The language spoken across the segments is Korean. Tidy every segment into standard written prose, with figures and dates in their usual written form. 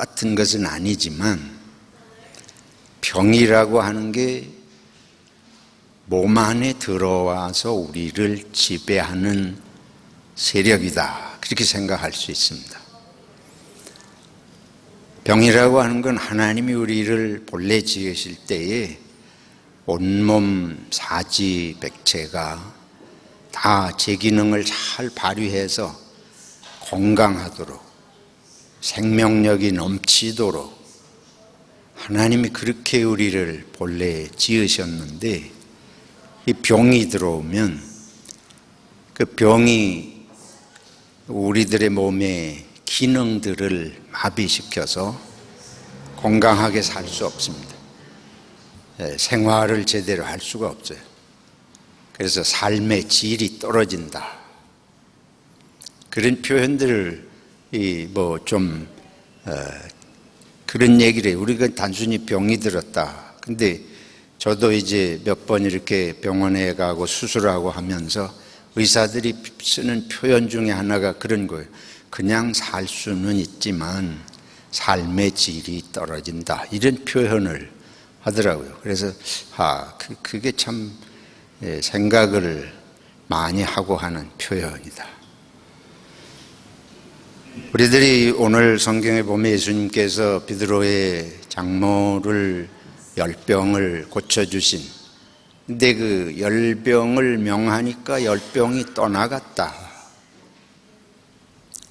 똑같은 것은 아니지만 병이라고 하는 게 몸 안에 들어와서 우리를 지배하는 세력이다, 그렇게 생각할 수 있습니다. 병이라고 하는 건 하나님이 우리를 본래 지으실 때에 온몸 사지백체가 다 제 기능을 잘 발휘해서 건강하도록 생명력이 넘치도록 하나님이 그렇게 우리를 본래 지으셨는데, 이 병이 들어오면 그 병이 우리들의 몸의 기능들을 마비시켜서 건강하게 살 수 없습니다. 생활을 제대로 할 수가 없어요. 그래서 삶의 질이 떨어진다, 그런 표현들을 그런 얘기를 해요. 우리가 단순히 병이 들었다. 근데 저도 이제 몇 번 이렇게 병원에 가고 수술하고 하면서 의사들이 쓰는 표현 중에 하나가 그런 거예요. 그냥 살 수는 있지만 삶의 질이 떨어진다, 이런 표현을 하더라고요. 그래서 그게 참 생각을 많이 하고 하는 표현이다. 우리들이 오늘 성경에 보면 예수님께서 베드로의 장모를 열병을 고쳐주신, 근데 그 열병을 명하니까 열병이 떠나갔다.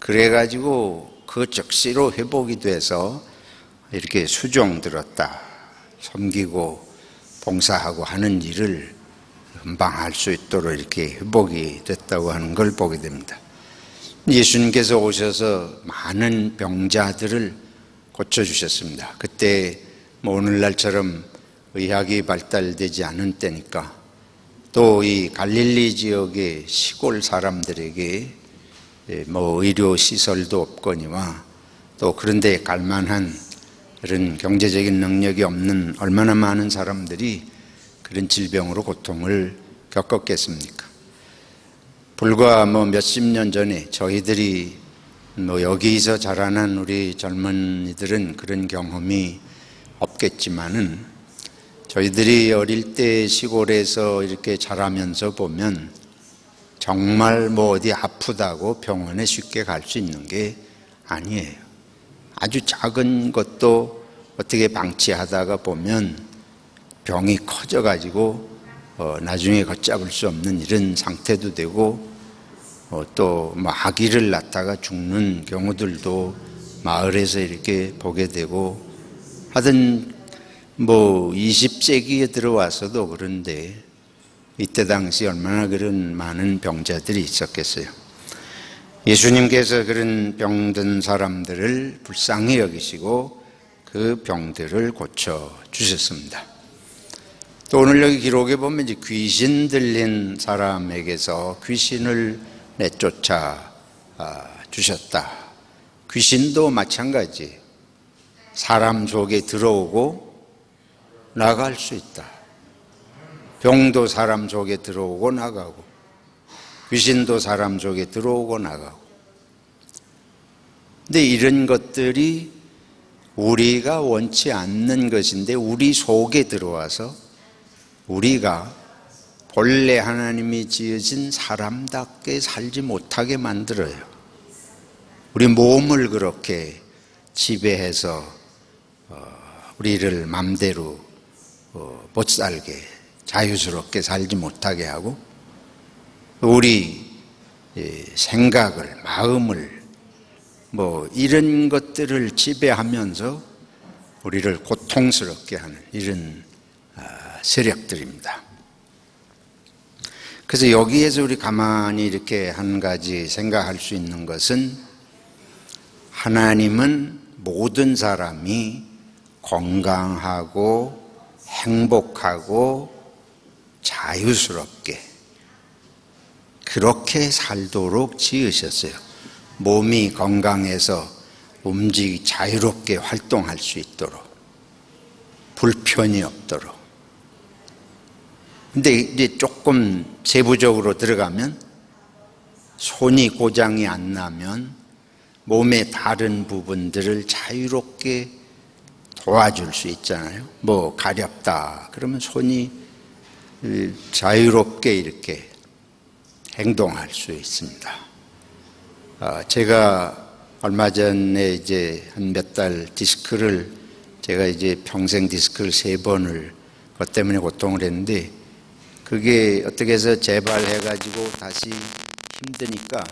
그래가지고 그 즉시로 회복이 돼서 이렇게 수종들었다, 섬기고 봉사하고 하는 일을 금방 할 수 있도록 이렇게 회복이 됐다고 하는 걸 보게 됩니다. 예수님께서 오셔서 많은 병자들을 고쳐주셨습니다. 그때 오늘날처럼 의학이 발달되지 않은 때니까, 또 이 갈릴리 지역의 시골 사람들에게 의료 시설도 없거니와 또 그런 데 갈 만한 그런 경제적인 능력이 없는 얼마나 많은 사람들이 그런 질병으로 고통을 겪었겠습니까? 불과 몇십 년 전에 저희들이 여기서 자라난 우리 젊은이들은 그런 경험이 없겠지만은, 저희들이 어릴 때 시골에서 이렇게 자라면서 보면 정말 어디 아프다고 병원에 쉽게 갈 수 있는 게 아니에요. 아주 작은 것도 어떻게 방치하다가 보면 병이 커져가지고 나중에 걷잡을 수 없는 이런 상태도 되고, 또 아기를 낳다가 죽는 경우들도 마을에서 이렇게 보게 되고, 하여튼 20세기에 들어와서도 그런데 이때 당시 얼마나 그런 많은 병자들이 있었겠어요. 예수님께서 그런 병든 사람들을 불쌍히 여기시고 그 병들을 고쳐 주셨습니다. 또 오늘 여기 기록에 보면 이제 귀신 들린 사람에게서 귀신을 내쫓아 주셨다. 귀신도 마찬가지, 사람 속에 들어오고 나갈 수 있다. 병도 사람 속에 들어오고 나가고, 귀신도 사람 속에 들어오고 나가고. 근데 이런 것들이 우리가 원치 않는 것인데 우리 속에 들어와서 우리가 본래 하나님이 지으신 사람답게 살지 못하게 만들어요. 우리 몸을 그렇게 지배해서 우리를 맘대로 못 살게, 자유스럽게 살지 못하게 하고, 우리 생각을, 마음을 이런 것들을 지배하면서 우리를 고통스럽게 하는 이런 세력들입니다. 그래서 여기에서 우리 가만히 이렇게 한 가지 생각할 수 있는 것은, 하나님은 모든 사람이 건강하고 행복하고 자유스럽게 그렇게 살도록 지으셨어요. 몸이 건강해서 자유롭게 활동할 수 있도록, 불편이 없도록. 근데 이제 조금 세부적으로 들어가면, 손이 고장이 안 나면 몸의 다른 부분들을 자유롭게 도와줄 수 있잖아요. 뭐 가렵다 그러면 손이 자유롭게 이렇게 행동할 수 있습니다. 제가 얼마 전에 이제 한 몇 달 디스크를 제가 이제 평생 디스크를 3번을 그것 때문에 고통을 했는데 그게 어떻게 해서 재발해가지고 다시 힘드니까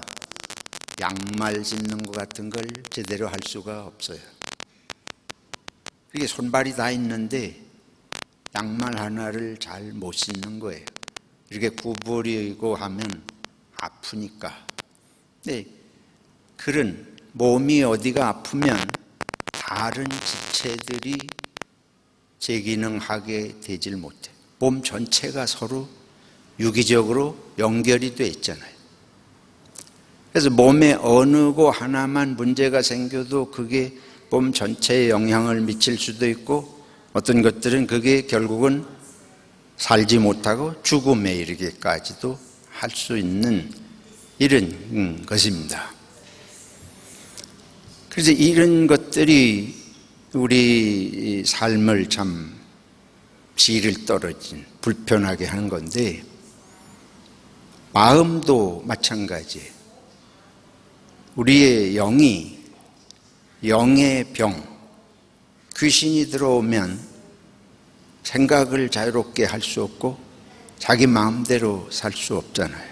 양말 신는 것 같은 걸 제대로 할 수가 없어요. 그게 손발이 다 있는데 양말 하나를 잘 못 신는 거예요. 이렇게 구부리고 하면 아프니까. 네, 그런 몸이 어디가 아프면 다른 지체들이 재기능하게 되질 못해요. 몸 전체가 서로 유기적으로 연결이 돼 있잖아요. 그래서 몸에 어느 곳 하나만 문제가 생겨도 그게 몸 전체에 영향을 미칠 수도 있고 어떤 것들은 그게 결국은 살지 못하고 죽음에 이르기까지도 할 수 있는 이런 것입니다. 그래서 이런 것들이 우리 삶을 참 질을 떨어진 불편하게 하는 건데 마음도 마찬가지예요. 우리의 영의 병, 귀신이 들어오면 생각을 자유롭게 할 수 없고 자기 마음대로 살 수 없잖아요.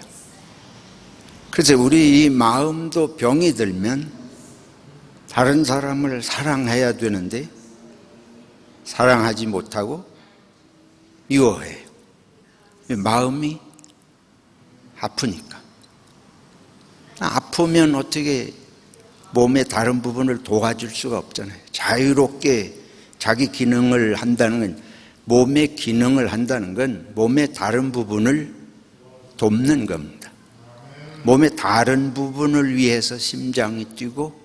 그래서 우리 이 마음도 병이 들면 다른 사람을 사랑해야 되는데 사랑하지 못하고 미워해요. 마음이 아프니까. 아프면 어떻게 몸의 다른 부분을 도와줄 수가 없잖아요. 자유롭게 자기 기능을 한다는 건, 몸의 기능을 한다는 건 몸의 다른 부분을 돕는 겁니다. 몸의 다른 부분을 위해서 심장이 뛰고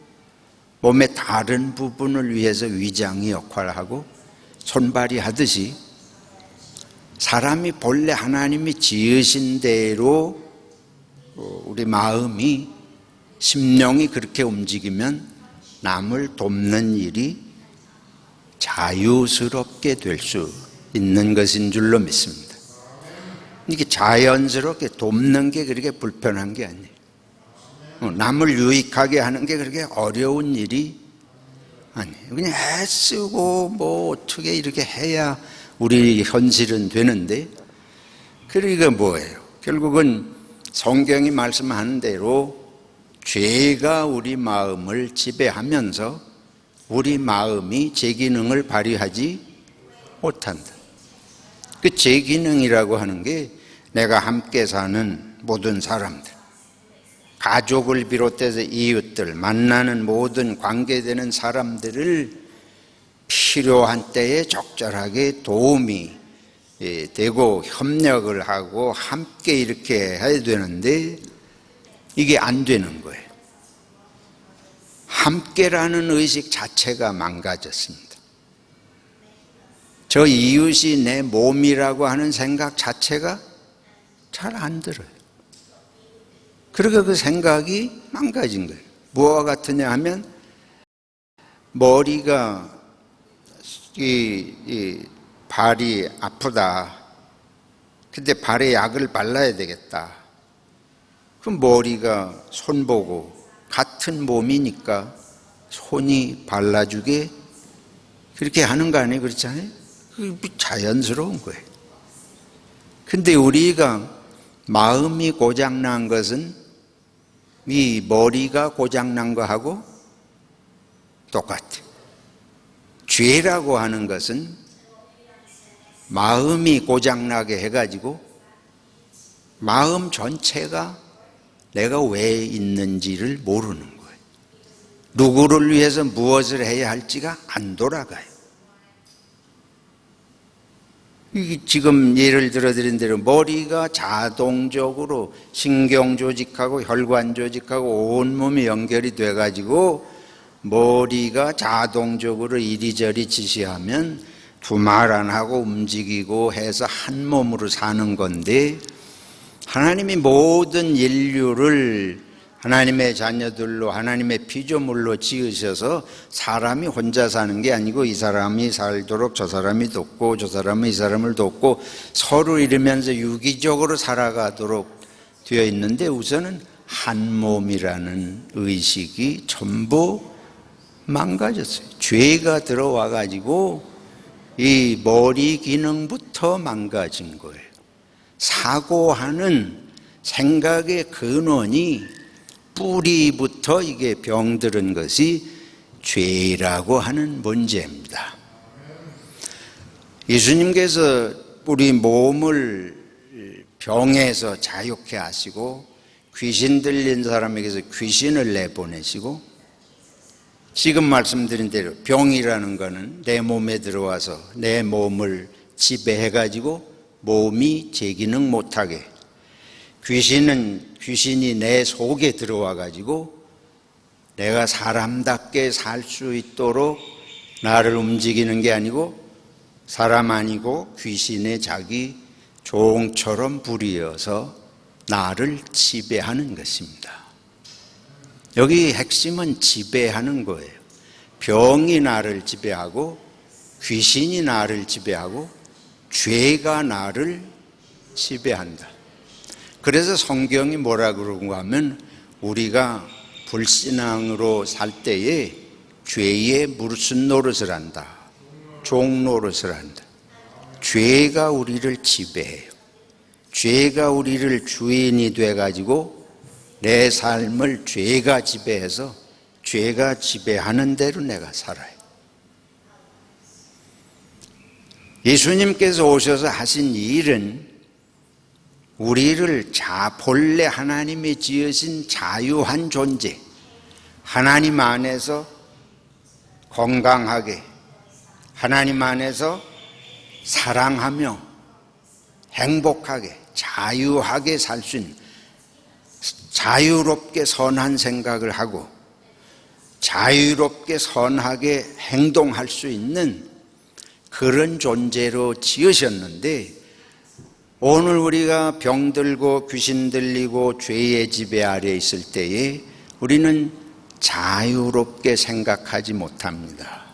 몸의 다른 부분을 위해서 위장이 역할을 하고 손발이 하듯이 사람이 본래 하나님이 지으신 대로 우리 마음이 심령이 그렇게 움직이면 남을 돕는 일이 자유스럽게 될 수 있는 것인 줄로 믿습니다. 이게 자연스럽게 돕는 게 그렇게 불편한 게 아니에요. 남을 유익하게 하는 게 그렇게 어려운 일이 아니에요. 그냥 애쓰고 뭐 어떻게 이렇게 해야 우리 현실은 되는데, 그러니까 뭐예요? 결국은 성경이 말씀하는 대로 죄가 우리 마음을 지배하면서 우리 마음이 제 기능을 발휘하지 못한다. 그 제 기능이라고 하는 게 내가 함께 사는 모든 사람들, 가족을 비롯해서 이웃들, 만나는 모든 관계되는 사람들을 필요한 때에 적절하게 도움이 되고 협력을 하고 함께 이렇게 해야 되는데 이게 안 되는 거예요. 함께라는 의식 자체가 망가졌습니다. 저 이웃이 내 몸이라고 하는 생각 자체가 잘 안 들어요. 그러니까 그 생각이 망가진 거예요. 무엇과 같으냐 하면 머리가 발이 아프다. 근데 발에 약을 발라야 되겠다. 그럼 머리가 손 보고 같은 몸이니까 손이 발라주게 그렇게 하는 거 아니에요? 그렇잖아요? 그게 자연스러운 거예요. 근데 우리가 마음이 고장난 것은 이 머리가 고장난 거하고 똑같아요. 죄라고 하는 것은 마음이 고장나게 해가지고 마음 전체가 내가 왜 있는지를 모르는 거예요. 누구를 위해서 무엇을 해야 할지가 안 돌아가요. 지금 예를 들어드린 대로 머리가 자동적으로 신경조직하고 혈관조직하고 온몸이 연결이 돼가지고 머리가 자동적으로 이리저리 지시하면 두말 안 하고 움직이고 해서 한 몸으로 사는 건데, 하나님이 모든 인류를 하나님의 자녀들로 하나님의 피조물로 지으셔서 사람이 혼자 사는 게 아니고 이 사람이 살도록 저 사람이 돕고 저 사람은 이 사람을 돕고 서로 이루면서 유기적으로 살아가도록 되어 있는데 우선은 한 몸이라는 의식이 전부 망가졌어요. 죄가 들어와 가지고 이 머리 기능부터 망가진 거예요. 사고하는 생각의 근원이 뿌리부터 이게 병들은 것이 죄라고 하는 문제입니다. 예수님께서 우리 몸을 병에서 자유케 하시고 귀신 들린 사람에게서 귀신을 내보내시고 지금 말씀드린 대로 병이라는 것은 내 몸에 들어와서 내 몸을 지배해가지고 몸이 제 기능 못하게, 귀신이 내 속에 들어와가지고 내가 사람답게 살 수 있도록 나를 움직이는 게 아니고 사람 아니고 귀신의 자기 종처럼 부리어서 나를 지배하는 것입니다. 여기 핵심은 지배하는 거예요. 병이 나를 지배하고 귀신이 나를 지배하고 죄가 나를 지배한다. 그래서 성경이 뭐라 그러고 하면 우리가 불신앙으로 살 때에 죄의 무슨 노릇을 한다. 종 노릇을 한다. 죄가 우리를 지배해요. 죄가 우리를 주인이 돼가지고 내 삶을 죄가 지배해서 죄가 지배하는 대로 내가 살아요. 예수님께서 오셔서 하신 일은 우리를 본래 하나님이 지으신 자유한 존재, 하나님 안에서 건강하게, 하나님 안에서 사랑하며 행복하게, 자유하게 살 수 있는, 자유롭게 선한 생각을 하고 자유롭게 선하게 행동할 수 있는 그런 존재로 지으셨는데 오늘 우리가 병들고 귀신 들리고 죄의 지배 아래 있을 때에 우리는 자유롭게 생각하지 못합니다.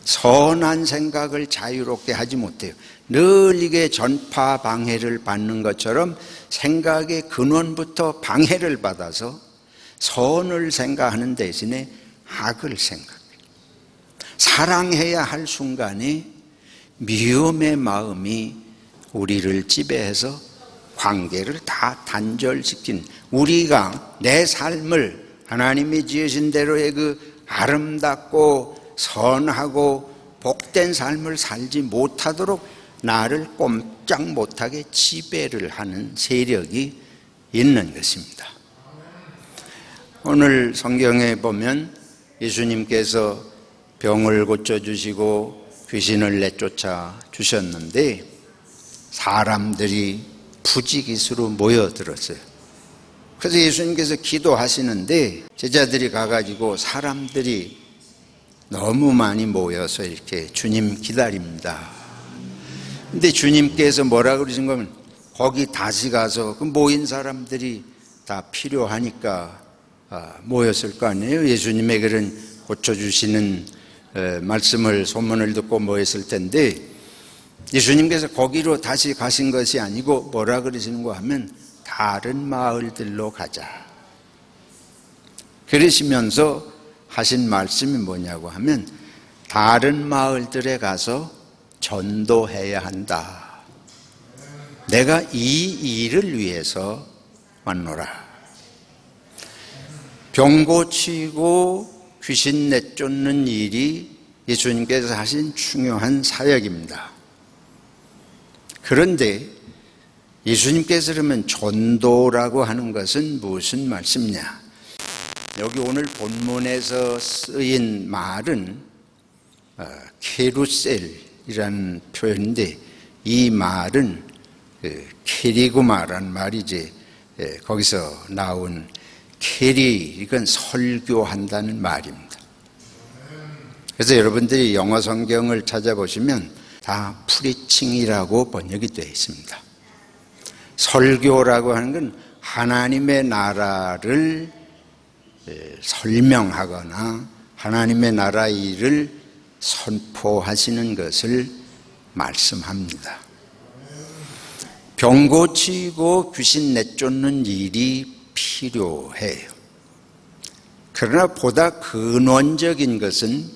선한 생각을 자유롭게 하지 못해요. 늘 이게 전파 방해를 받는 것처럼 생각의 근원부터 방해를 받아서 선을 생각하는 대신에 악을 생각해요. 사랑해야 할 순간에 미움의 마음이 우리를 지배해서 관계를 다 단절시킨, 우리가 내 삶을 하나님이 지으신 대로의 그 아름답고 선하고 복된 삶을 살지 못하도록 나를 꼼짝 못하게 지배를 하는 세력이 있는 것입니다. 오늘 성경에 보면 예수님께서 병을 고쳐주시고 귀신을 내쫓아 주셨는데 사람들이 부지기수로 모여들었어요. 그래서 예수님께서 기도하시는데 제자들이 가가지고 사람들이 너무 많이 모여서 이렇게 주님 기다립니다. 근데 주님께서 뭐라 그러신 거면 거기 다시 가서 그 모인 사람들이 다 필요하니까 모였을 거 아니에요. 예수님의 그런 고쳐주시는 말씀을 소문을 듣고 모였을 텐데 예수님께서 거기로 다시 가신 것이 아니고 뭐라 그러시는가 하면 다른 마을들로 가자. 그러시면서 하신 말씀이 뭐냐고 하면 다른 마을들에 가서 전도해야 한다. 내가 이 일을 위해서 왔노라. 병 고치고 귀신 내쫓는 일이 예수님께서 하신 중요한 사역입니다. 그런데 예수님께서 그러면 전도라고 하는 것은 무슨 말씀이냐? 여기 오늘 본문에서 쓰인 말은 케루셀이라는 표현인데 이 말은 케리고마라는 말이지 거기서 나온 케리, 이건 설교한다는 말입니다. 그래서 여러분들이 영어 성경을 찾아보시면 다 프리칭이라고 번역이 되어 있습니다. 설교라고 하는 건 하나님의 나라를 설명하거나 하나님의 나라 일을 선포하시는 것을 말씀합니다. 병 고치고 귀신 내쫓는 일이 필요해요. 그러나 보다 근원적인 것은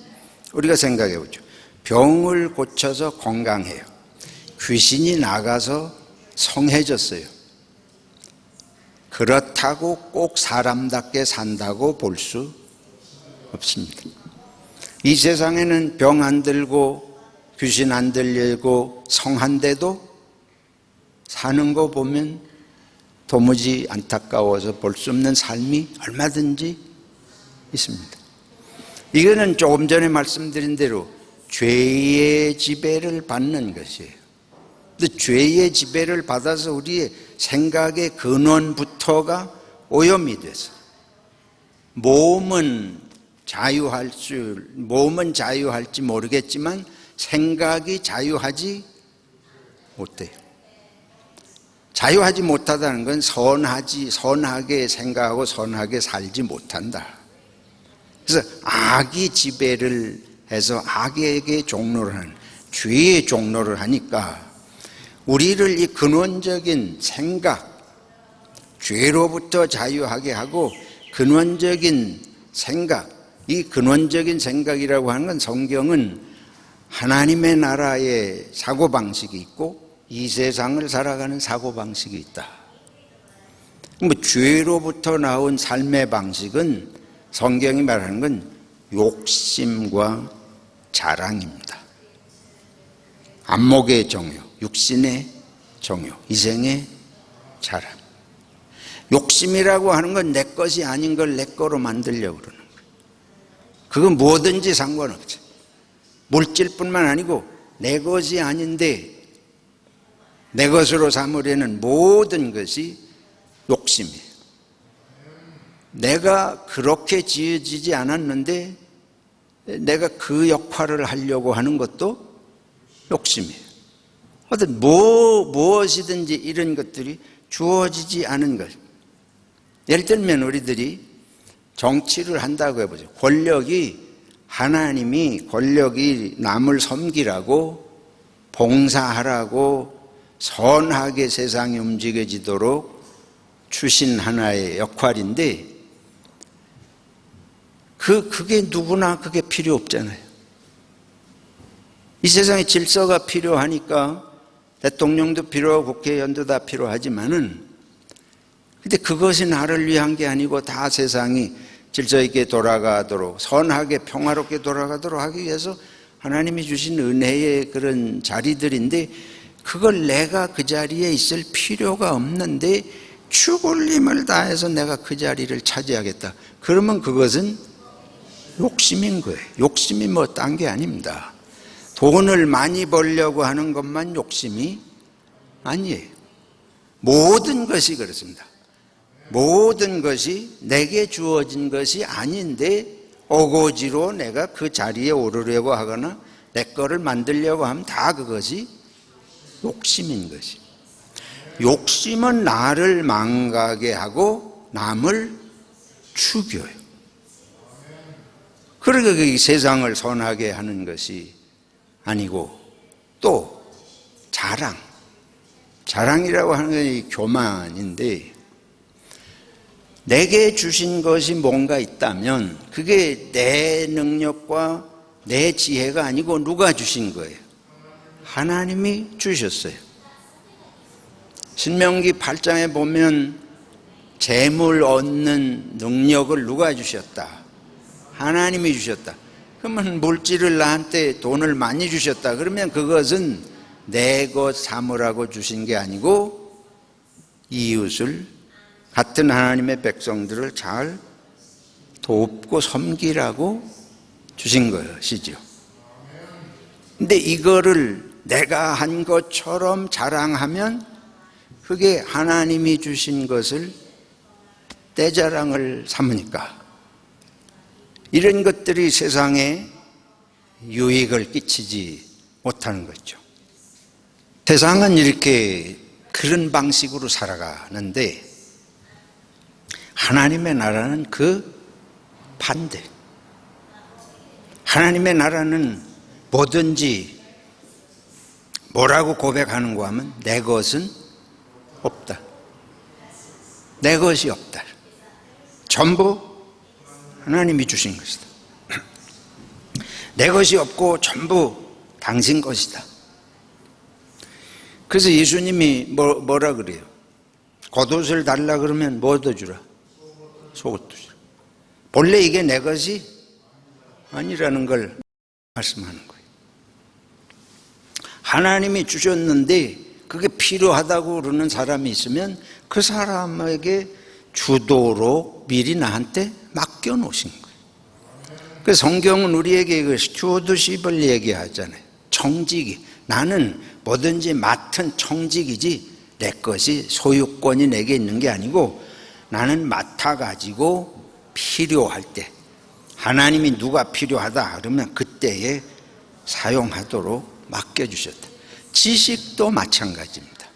우리가 생각해 보죠. 병을 고쳐서 건강해요. 귀신이 나가서 성해졌어요. 그렇다고 꼭 사람답게 산다고 볼 수 없습니다. 이 세상에는 병 안 들고 귀신 안 들리고 성한데도 사는 거 보면 도무지 안타까워서 볼 수 없는 삶이 얼마든지 있습니다. 이거는 조금 전에 말씀드린 대로 죄의 지배를 받는 것이에요. 근데 죄의 지배를 받아서 우리의 생각의 근원부터가 오염이 돼서 몸은 자유할지 모르겠지만 생각이 자유하지 못해요. 자유하지 못하다는 건 선하게 생각하고 선하게 살지 못한다. 그래서 악이 지배를 해서 악에게 종로를 하는, 죄의 종로를 하니까 우리를 이 근원적인 생각, 죄로부터 자유하게 하고 근원적인 생각, 이 근원적인 생각이라고 하는 건 성경은 하나님의 나라의 사고방식이 있고 이 세상을 살아가는 사고방식이 있다. 죄로부터 나온 삶의 방식은 성경이 말하는 건 욕심과 자랑입니다. 안목의 정욕, 육신의 정욕, 이생의 자랑. 욕심이라고 하는 건 내 것이 아닌 걸 내 거로 만들려고 그러는 거예요. 그건 뭐든지 상관없죠. 물질뿐만 아니고 내 것이 아닌데 내 것으로 삼으려는 모든 것이 욕심이에요. 내가 그렇게 지어지지 않았는데 내가 그 역할을 하려고 하는 것도 욕심이에요. 어떤 무엇이든지 이런 것들이 주어지지 않은 것. 예를 들면 우리들이 정치를 한다고 해보죠. 하나님이 권력이 남을 섬기라고 봉사하라고 선하게 세상이 움직여지도록 주신 하나의 역할인데 그게 누구나 그게 필요 없잖아요. 이 세상에 질서가 필요하니까 대통령도 필요하고 국회의원도 다 필요하지만은 근데 그것이 나를 위한 게 아니고 다 세상이 질서 있게 돌아가도록 선하게 평화롭게 돌아가도록 하기 위해서 하나님이 주신 은혜의 그런 자리들인데 그걸 내가 그 자리에 있을 필요가 없는데 죽을 힘을 다해서 내가 그 자리를 차지하겠다. 그러면 그것은 욕심인 거예요. 욕심이 뭐 딴 게 아닙니다. 돈을 많이 벌려고 하는 것만 욕심이 아니에요. 모든 것이 그렇습니다. 모든 것이 내게 주어진 것이 아닌데 오고지로 내가 그 자리에 오르려고 하거나 내 거를 만들려고 하면 다 그것이 욕심인 것이. 욕심은 나를 망가게 하고 남을 죽여요. 그러니까 이 세상을 선하게 하는 것이 아니고 또 자랑이라고 하는 게 교만인데 내게 주신 것이 뭔가 있다면 그게 내 능력과 내 지혜가 아니고 누가 주신 거예요? 하나님이 주셨어요. 신명기 8장에 보면 재물 얻는 능력을 누가 주셨다? 하나님이 주셨다. 그러면 물질을 나한테 돈을 많이 주셨다. 그러면 그것은 내 것 삼으라고 주신 게 아니고 이웃을 같은 하나님의 백성들을 잘 돕고 섬기라고 주신 것이죠. 근데 이거를 내가 한 것처럼 자랑하면 그게 하나님이 주신 것을 내 자랑을 삼으니까 이런 것들이 세상에 유익을 끼치지 못하는 거죠. 세상은 이렇게 그런 방식으로 살아가는데 하나님의 나라는 그 반대. 하나님의 나라는 뭐든지 뭐라고 고백하는가 하면 내 것은 없다. 내 것이 없다. 전부 하나님이 주신 것이다. 내 것이 없고 전부 당신 것이다. 그래서 예수님이 뭐라 그래요? 겉옷을 달라 그러면 뭐 더 주라? 속옷도 주라. 본래 이게 내 것이 아니라는 걸 말씀하는 거예요. 하나님이 주셨는데 그게 필요하다고 그러는 사람이 있으면 그 사람에게 주도록 미리 나한테 맡겨놓으신 거예요. 그 성경은 우리에게 그 스튜어드십을 얘기하잖아요. 청지기. 나는 뭐든지 맡은 청직이지 내 것이 소유권이 내게 있는 게 아니고 나는 맡아가지고 필요할 때 하나님이 누가 필요하다 그러면 그때에 사용하도록 맡겨주셨다. 지식도 마찬가지입니다.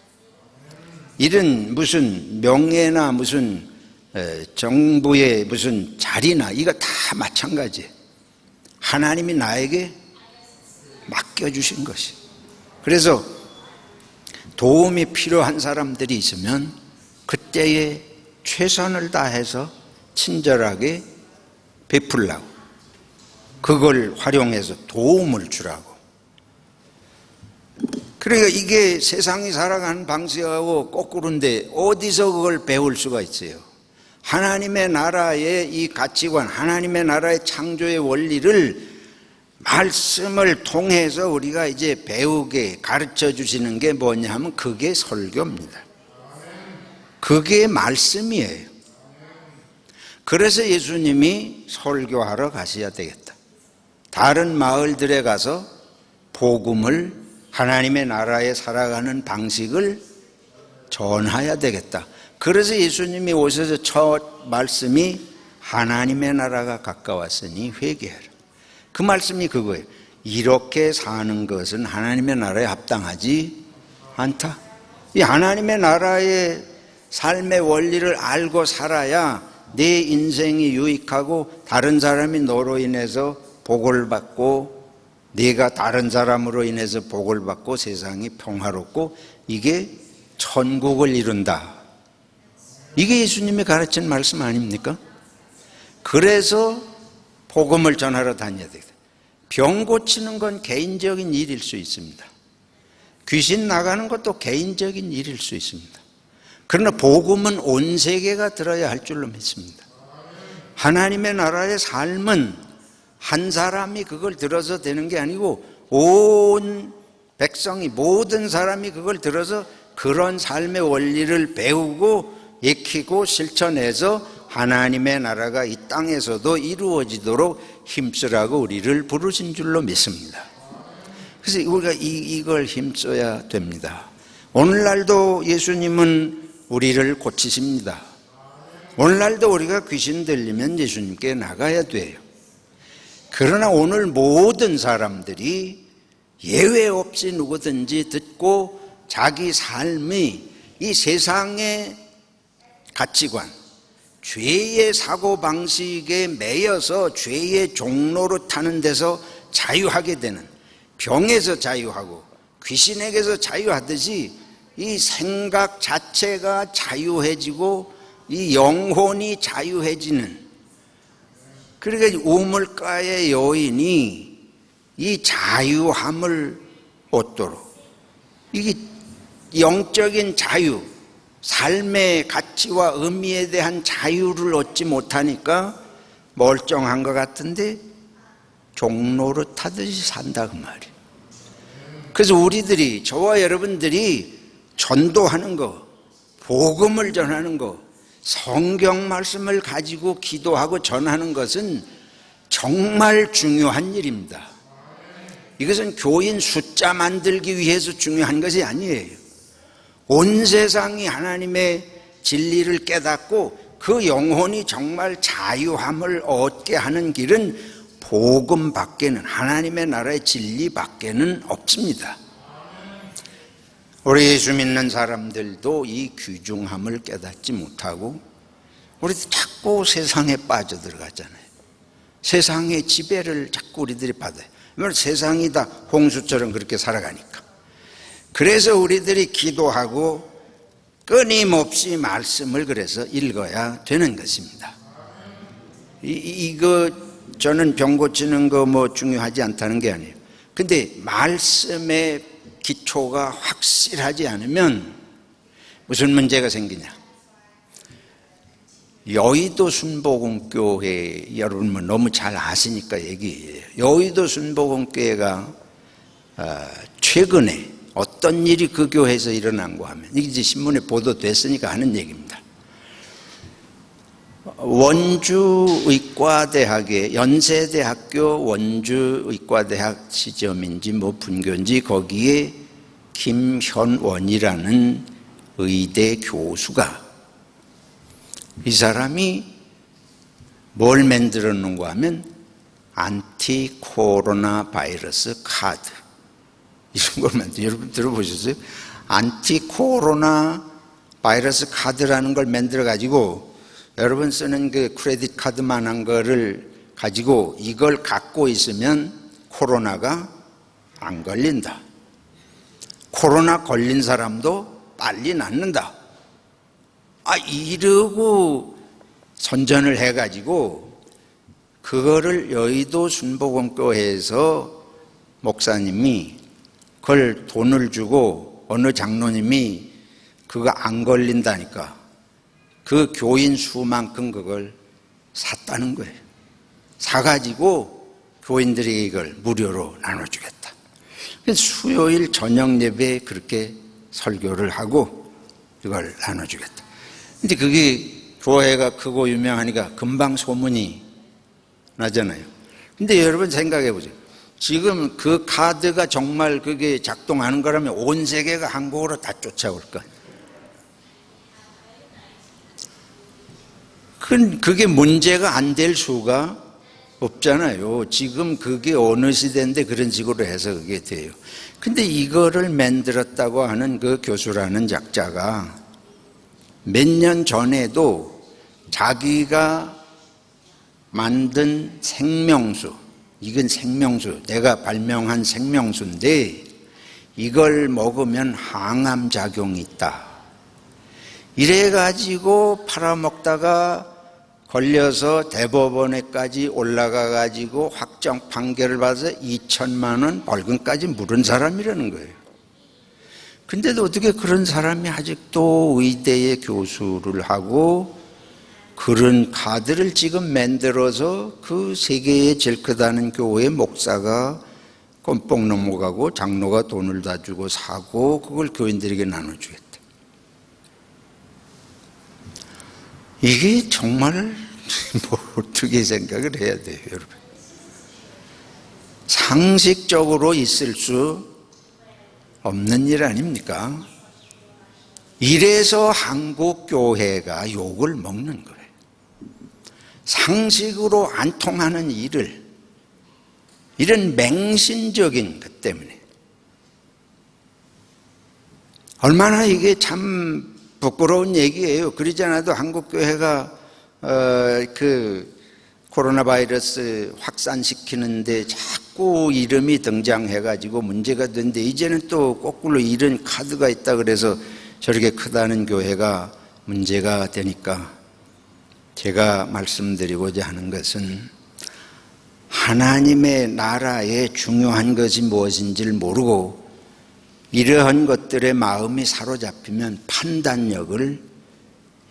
이런 무슨 명예나 무슨 정부의 무슨 자리나 이거 다 마찬가지예요. 하나님이 나에게 맡겨주신 것이. 그래서 도움이 필요한 사람들이 있으면 그때에 최선을 다해서 친절하게 베풀라고, 그걸 활용해서 도움을 주라고. 그러니까 이게 세상이 살아가는 방식하고 거꾸로인데 어디서 그걸 배울 수가 있어요? 하나님의 나라의 이 가치관, 하나님의 나라의 창조의 원리를 말씀을 통해서 우리가 이제 배우게 가르쳐 주시는 게 뭐냐 하면 그게 설교입니다. 그게 말씀이에요. 그래서 예수님이 설교하러 가셔야 되겠다. 다른 마을들에 가서 복음을, 하나님의 나라에 살아가는 방식을 전해야 되겠다. 그래서 예수님이 오셔서 첫 말씀이 하나님의 나라가 가까웠으니 회개하라. 그 말씀이 그거예요. 이렇게 사는 것은 하나님의 나라에 합당하지 않다. 이 하나님의 나라의 삶의 원리를 알고 살아야 내 인생이 유익하고 다른 사람이 너로 인해서 복을 받고 네가 다른 사람으로 인해서 복을 받고 세상이 평화롭고 이게 천국을 이룬다. 이게 예수님이 가르친 말씀 아닙니까? 그래서 복음을 전하러 다녀야 되겠다. 병 고치는 건 개인적인 일일 수 있습니다. 귀신 나가는 것도 개인적인 일일 수 있습니다. 그러나 복음은 온 세계가 들어야 할 줄로 믿습니다. 하나님의 나라의 삶은 한 사람이 그걸 들어서 되는 게 아니고 온 백성이, 모든 사람이 그걸 들어서 그런 삶의 원리를 배우고 익히고 실천해서 하나님의 나라가 이 땅에서도 이루어지도록 힘쓰라고 우리를 부르신 줄로 믿습니다. 그래서 우리가 이걸 힘써야 됩니다. 오늘날도 예수님은 우리를 고치십니다. 오늘날도 우리가 귀신 들리면 예수님께 나가야 돼요. 그러나 오늘 모든 사람들이 예외 없이 누구든지 듣고 자기 삶이 이 세상의 가치관, 죄의 사고방식에 매여서 죄의 종로로 타는 데서 자유하게 되는, 병에서 자유하고 귀신에게서 자유하듯이 이 생각 자체가 자유해지고 이 영혼이 자유해지는, 그러니까 우물가의 여인이 이 자유함을 얻도록, 이게 영적인 자유, 삶의 가치와 의미에 대한 자유를 얻지 못하니까 멀쩡한 것 같은데 종로를 타듯이 산다 그 말이에요. 그래서 우리들이, 저와 여러분들이 전도하는 거, 복음을 전하는 거, 성경 말씀을 가지고 기도하고 전하는 것은 정말 중요한 일입니다. 이것은 교인 숫자 만들기 위해서 중요한 것이 아니에요. 온 세상이 하나님의 진리를 깨닫고 그 영혼이 정말 자유함을 얻게 하는 길은 복음 밖에는, 하나님의 나라의 진리 밖에는 없습니다. 우리 예수 믿는 사람들도 이 귀중함을 깨닫지 못하고 우리도 자꾸 세상에 빠져들어가잖아요. 세상의 지배를 자꾸 우리들이 받아요. 왜냐하면 세상이 다 홍수처럼 그렇게 살아가니까. 그래서 우리들이 기도하고 끊임없이 말씀을 그래서 읽어야 되는 것입니다. 이거 저는 병 고치는 거 뭐 중요하지 않다는 게 아니에요. 근데 말씀의 기초가 확실하지 않으면 무슨 문제가 생기냐? 여의도 순복음교회, 여러분 뭐 너무 잘 아시니까 얘기해요. 여의도 순복음교회가 최근에 어떤 일이 그 교회에서 일어난 거 하면, 이게 이제 신문에 보도됐으니까 하는 얘기입니다. 원주의과대학의 연세대학교 원주의과대학 지점인지 뭐 분교인지 거기에 김현원이라는 의대 교수가, 이 사람이 뭘 만들어 놓은가 하면 안티 코로나 바이러스 카드, 이런 걸 만들어, 여러분 들어보셨어요? 안티 코로나 바이러스 카드라는 걸 만들어 가지고 여러분 쓰는 그 크레딧 카드만한 거를 가지고 이걸 갖고 있으면 코로나가 안 걸린다. 코로나 걸린 사람도 빨리 낫는다. 이러고 선전을 해가지고 그거를 여의도 순복음교회에서 목사님이 그걸 돈을 주고 어느 장로님이 그거 안 걸린다니까 그 교인 수만큼 그걸 샀다는 거예요. 사가지고 교인들에게 이걸 무료로 나눠주겠다. 수요일 저녁 예배에 그렇게 설교를 하고 이걸 나눠주겠다. 근데 그게 교회가 크고 유명하니까 금방 소문이 나잖아요. 근데 여러분 생각해 보세요. 지금 그 카드가 정말 그게 작동하는 거라면 온 세계가 한국으로 다 쫓아올 거예요. 그게 문제가 안 될 수가 없잖아요. 지금 그게 어느 시대인데 그런 식으로 해서 그게 돼요. 근데 이거를 만들었다고 하는 그 교수라는 작자가 몇 년 전에도 자기가 만든 생명수, 이건 생명수, 내가 발명한 생명수인데 이걸 먹으면 항암작용이 있다. 이래가지고 팔아먹다가 걸려서 대법원에까지 올라가가지고 확정 판결을 받아서 2천만 원 벌금까지 물은 사람이라는 거예요. 근데도 어떻게 그런 사람이 아직도 의대의 교수를 하고 그런 카드를 지금 만들어서 그 세계에 제일 크다는 교회 목사가 껌뻑 넘어가고 장로가 돈을 다 주고 사고 그걸 교인들에게 나눠주겠다. 이게 정말 뭐 어떻게 생각을 해야 돼요, 여러분? 상식적으로 있을 수 없는 일 아닙니까? 이래서 한국 교회가 욕을 먹는 거예요. 상식으로 안 통하는 일을, 이런 맹신적인 것 때문에. 얼마나 이게 참 부끄러운 얘기예요. 그러지 않아도 한국 교회가 그 코로나 바이러스 확산시키는데 자꾸 이름이 등장해가지고 문제가 되는데 이제는 또 거꾸로 이런 카드가 있다 그래서 저렇게 크다는 교회가 문제가 되니까 제가 말씀드리고자 하는 것은 하나님의 나라에 중요한 것이 무엇인지를 모르고 이러한 것들의 마음이 사로잡히면 판단력을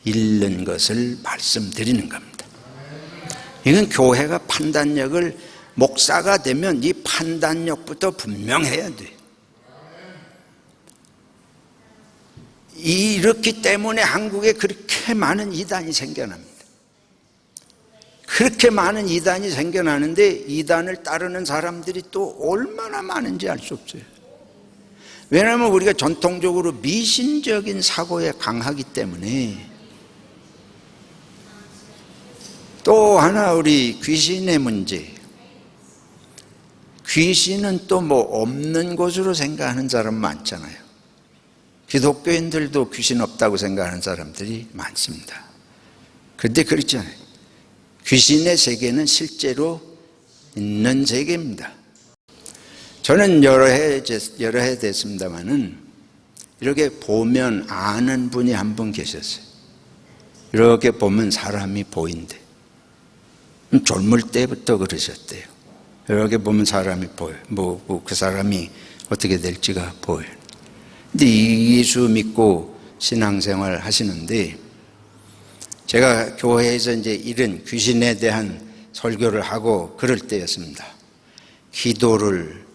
잃는 것을 말씀드리는 겁니다. 이건 교회가 판단력을, 목사가 되면 이 판단력부터 분명해야 돼. 이렇기 때문에 한국에 그렇게 많은 이단이 생겨납니다. 그렇게 많은 이단이 생겨나는데 이단을 따르는 사람들이 또 얼마나 많은지 알 수 없어요. 왜냐하면 우리가 전통적으로 미신적인 사고에 강하기 때문에. 또 하나 우리 귀신의 문제. 귀신은 또 뭐 없는 것으로 생각하는 사람 많잖아요. 기독교인들도 귀신 없다고 생각하는 사람들이 많습니다. 그런데 그렇지 않아요. 귀신의 세계는 실제로 있는 세계입니다. 저는 여러 해 됐습니다만은 이렇게 보면 아는 분이 한 분 계셨어요. 이렇게 보면 사람이 보인대. 젊을 때부터 그러셨대요. 이렇게 보면 사람이 보여요. 그 사람이 어떻게 될지가 보여요. 근데 예수 믿고 신앙생활 하시는데, 제가 교회에서 이제 이런 귀신에 대한 설교를 하고 그럴 때였습니다. 기도를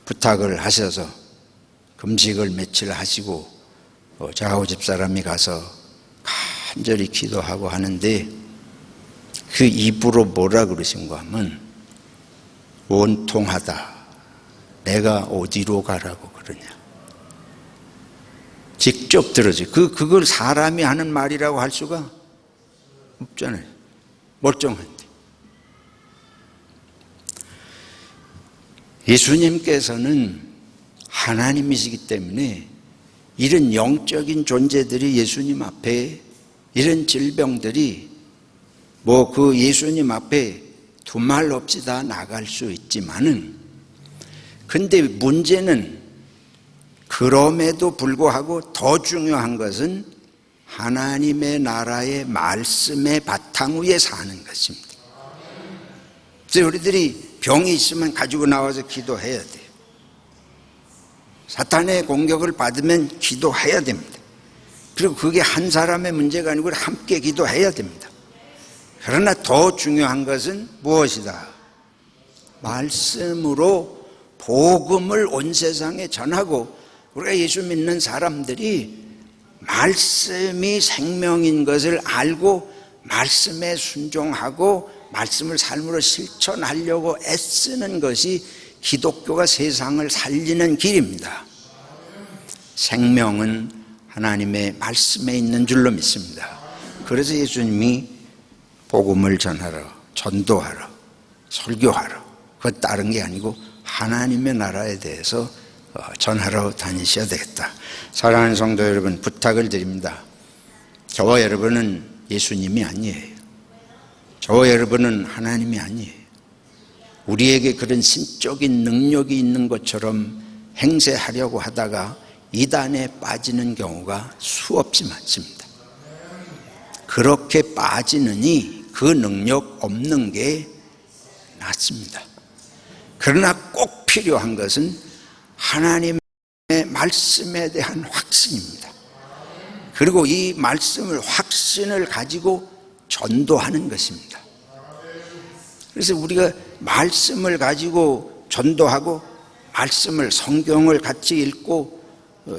부탁을 하셔서 금식을 며칠 하시고 저하고 집사람이 가서 간절히 기도하고 하는데, 그 입으로 뭐라 그러신가 하면 원통하다. 내가 어디로 가라고 그러냐. 직접 들어지. 그걸 사람이 하는 말이라고 할 수가 없잖아요. 멀쩡한데. 예수님께서는 하나님이시기 때문에 이런 영적인 존재들이 예수님 앞에, 이런 질병들이 그 예수님 앞에 두말 없이 다 나갈 수 있지만은, 근데 문제는 그럼에도 불구하고 더 중요한 것은 하나님의 나라의 말씀의 바탕 위에 사는 것입니다. 그래서 우리들이 병이 있으면 가지고 나와서 기도해야 돼요. 사탄의 공격을 받으면 기도해야 됩니다. 그리고 그게 한 사람의 문제가 아니고 함께 기도해야 됩니다. 그러나 더 중요한 것은 무엇이다? 말씀으로 복음을 온 세상에 전하고, 우리가 예수 믿는 사람들이 말씀이 생명인 것을 알고 말씀에 순종하고 말씀을 삶으로 실천하려고 애쓰는 것이 기독교가 세상을 살리는 길입니다. 생명은 하나님의 말씀에 있는 줄로 믿습니다. 그래서 예수님이 복음을 전하라, 전도하라, 설교하라, 그거 다른 게 아니고 하나님의 나라에 대해서 전하러 다니셔야 되겠다. 사랑하는 성도 여러분, 부탁을 드립니다. 저와 여러분은 예수님이 아니에요. 저와 여러분은 하나님이 아니에요. 우리에게 그런 신적인 능력이 있는 것처럼 행세하려고 하다가 이단에 빠지는 경우가 수없이 많습니다. 그렇게 빠지느니 그 능력 없는 게 낫습니다. 그러나 꼭 필요한 것은 하나님의 말씀에 대한 확신입니다. 그리고 이 말씀을, 확신을 가지고 전도하는 것입니다. 그래서 우리가 말씀을 가지고 전도하고, 말씀을, 성경을 같이 읽고,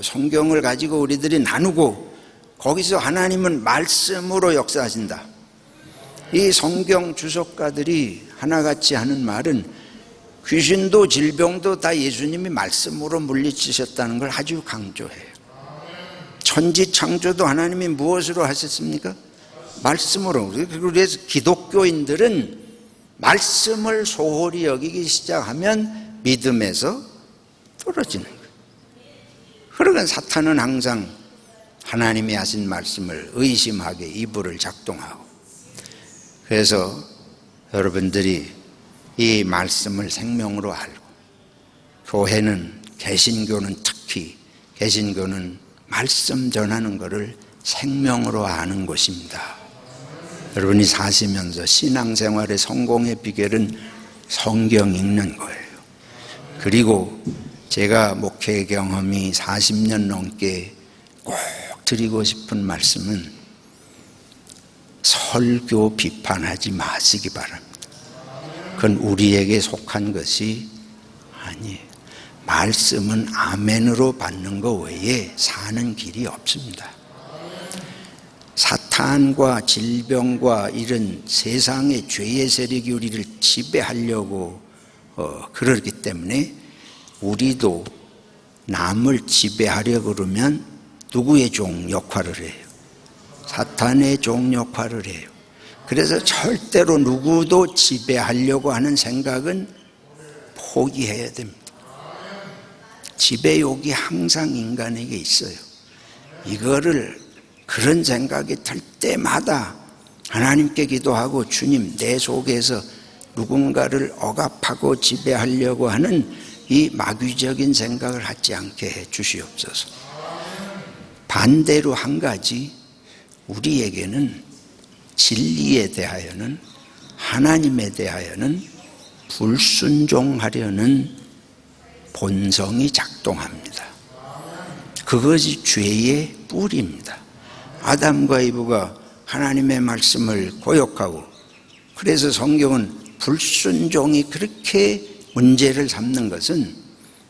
성경을 가지고 우리들이 나누고, 거기서 하나님은 말씀으로 역사하신다. 이 성경 주석가들이 하나같이 하는 말은 귀신도 질병도 다 예수님이 말씀으로 물리치셨다는 걸 아주 강조해요. 천지창조도 하나님이 무엇으로 하셨습니까? 말씀으로. 그래서 기독교인들은 말씀을 소홀히 여기기 시작하면 믿음에서 떨어지는 거예요. 그러니까 사탄은 항상 하나님이 하신 말씀을 의심하게 이불을 작동하고, 그래서 여러분들이 이 말씀을 생명으로 알고, 교회는, 개신교는 특히, 개신교는 말씀 전하는 것을 생명으로 아는 곳입니다. 여러분이 사시면서 신앙생활의 성공의 비결은 성경 읽는 거예요. 그리고 제가 목회 경험이 40년 넘게 꼭 드리고 싶은 말씀은 설교 비판하지 마시기 바랍니다. 그건 우리에게 속한 것이 아니에요. 말씀은 아멘으로 받는 것 외에 사는 길이 없습니다. 사탄과 질병과 이런 세상의 죄의 세력이 우리를 지배하려고 그러기 때문에 우리도 남을 지배하려고 그러면 누구의 종 역할을 해요? 사탄의 종 역할을 해요. 그래서 절대로 누구도 지배하려고 하는 생각은 포기해야 됩니다. 지배욕이 항상 인간에게 있어요. 이거를, 그런 생각이 들 때마다 하나님께 기도하고 주님 내 속에서 누군가를 억압하고 지배하려고 하는 이 마귀적인 생각을 하지 않게 해 주시옵소서. 반대로 한 가지, 우리에게는 진리에 대하여는, 하나님에 대하여는 불순종하려는 본성이 작동합니다. 그것이 죄의 뿌리입니다. 아담과 이브가 하나님의 말씀을 고역하고, 그래서 성경은 불순종이 그렇게 문제를 삼는 것은,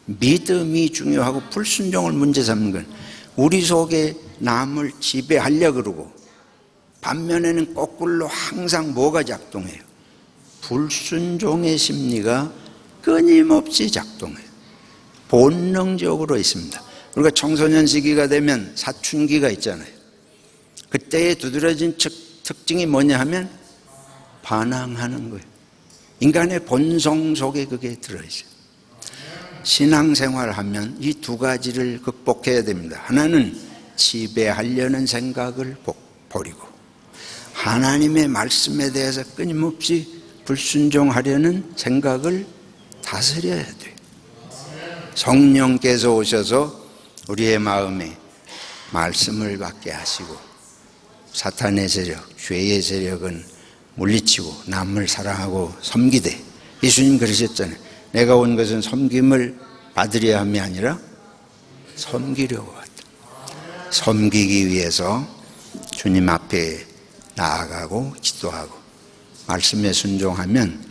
믿음이 중요하고 불순종을 문제 삼는 건 우리 속에 남을 지배하려고 그러고, 반면에는 거꾸로 항상 뭐가 작동해요? 불순종의 심리가 끊임없이 작동해요. 본능적으로 있습니다. 우리가 청소년 시기가 되면 사춘기가 있잖아요. 그때의 두드러진 특징이 뭐냐 하면 반항하는 거예요. 인간의 본성 속에 그게 들어있어요. 신앙생활하면 이 두 가지를 극복해야 됩니다. 하나는 지배하려는 생각을 버리고, 하나님의 말씀에 대해서 끊임없이 불순종하려는 생각을 다스려야 돼요. 성령께서 오셔서 우리의 마음에 말씀을 받게 하시고, 사탄의 세력, 죄의 세력은 물리치고 남을 사랑하고 섬기되, 예수님 그러셨잖아요. 내가 온 것은 섬김을 받으려 함이 아니라 섬기려고 왔다. 섬기기 위해서 주님 앞에 나아가고 기도하고 말씀에 순종하면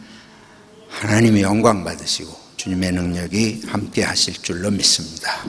하나님이 영광 받으시고 주님의 능력이 함께 하실 줄로 믿습니다.